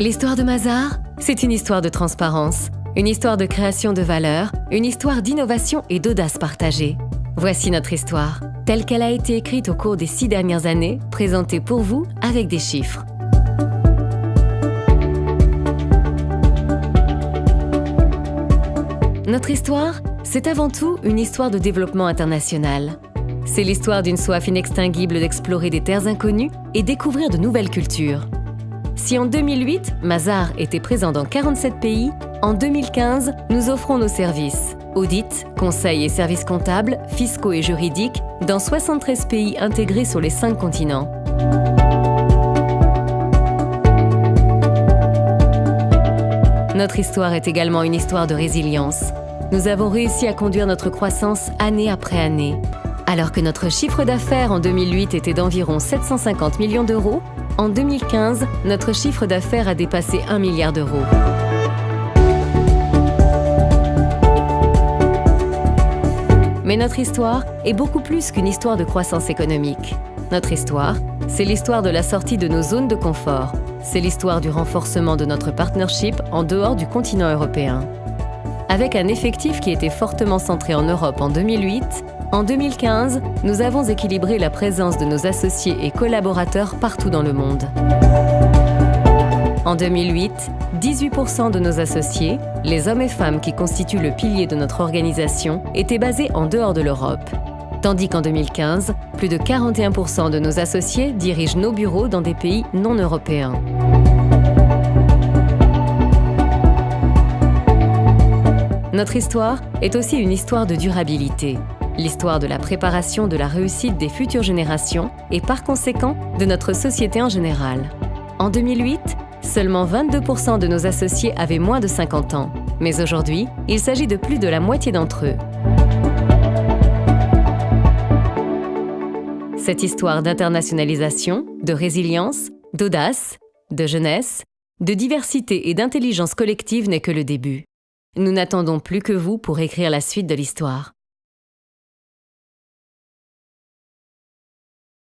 L'histoire de Mazars, c'est une histoire de transparence, une histoire de création de valeur, une histoire d'innovation et d'audace partagée. Voici notre histoire, telle qu'elle a été écrite au cours des 6 dernières années, présentée pour vous avec des chiffres. Notre histoire, c'est avant tout une histoire de développement international. C'est l'histoire d'une soif inextinguible d'explorer des terres inconnues et découvrir de nouvelles cultures. Si en 2008, Mazars était présent dans 47 pays, en 2015, nous offrons nos services, audits, conseils et services comptables, fiscaux et juridiques, dans 73 pays intégrés sur les 5 continents. Notre histoire est également une histoire de résilience. Nous avons réussi à conduire notre croissance année après année. Alors que notre chiffre d'affaires en 2008 était d'environ 750 millions d'euros, en 2015, notre chiffre d'affaires a dépassé 1 milliard d'euros. Mais notre histoire est beaucoup plus qu'une histoire de croissance économique. Notre histoire, c'est l'histoire de la sortie de nos zones de confort. C'est l'histoire du renforcement de notre partnership en dehors du continent européen. Avec un effectif qui était fortement centré en Europe en 2008, en 2015, nous avons équilibré la présence de nos associés et collaborateurs partout dans le monde. En 2008, 18% de nos associés, les hommes et femmes qui constituent le pilier de notre organisation, étaient basés en dehors de l'Europe. Tandis qu'en 2015, plus de 41% de nos associés dirigent nos bureaux dans des pays non européens. Notre histoire est aussi une histoire de durabilité, l'histoire de la préparation de la réussite des futures générations et par conséquent de notre société en général. En 2008, seulement 22% de nos associés avaient moins de 50 ans, mais aujourd'hui, il s'agit de plus de la moitié d'entre eux. Cette histoire d'internationalisation, de résilience, d'audace, de jeunesse, de diversité et d'intelligence collective n'est que le début. Nous n'attendons plus que vous pour écrire la suite de l'histoire.